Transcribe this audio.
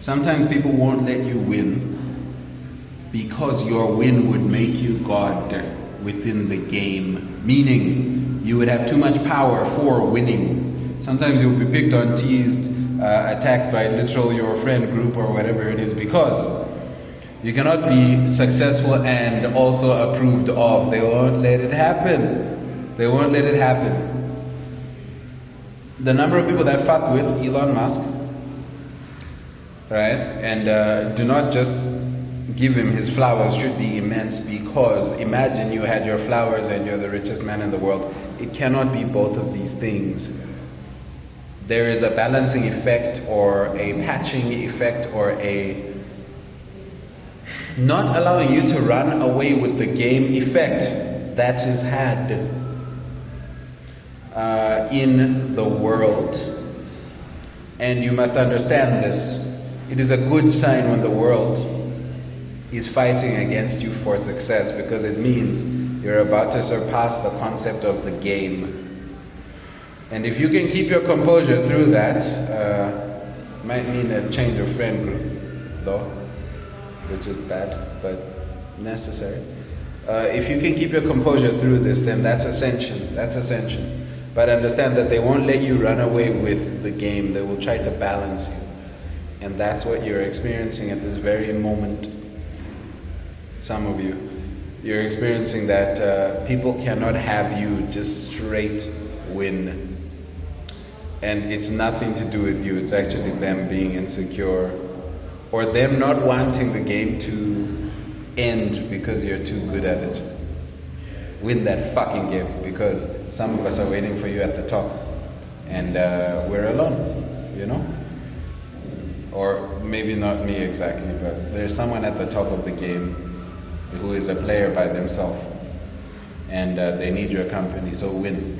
Sometimes people won't let you win because your win would make you God within the game, meaning you would have too much power for winning. Sometimes you'll be picked on, teased, attacked by literal your friend group or whatever it is, because you cannot be successful and also approved of. They won't let it happen. They won't let it happen. The number of people that fuck with Elon Musk, right, and do not just give him his flowers should be immense, because imagine you had your flowers and you're the richest man in the world. It cannot be both of these things. There is a balancing effect or a patching effect or a not allowing you to run away with the game effect that is had in the world. And you must understand this. It is a good sign when the world is fighting against you for success, because it means you're about to surpass the concept of the game. And if you can keep your composure through that, might mean a change of friend group, though, which is bad, but necessary. If you can keep your composure through this, then that's ascension. That's ascension. But understand that they won't let you run away with the game. They will try to balance you. And that's what you're experiencing at this very moment. Some of you, you're experiencing that people cannot have you just straight win. And it's nothing to do with you. It's actually them being insecure, or them not wanting the game to end because you're too good at it. Win that fucking game, because some of us are waiting for you at the top, and we're alone, you know? Or maybe not me exactly, but there's someone at the top of the game who is a player by themselves, and they need your company, so win.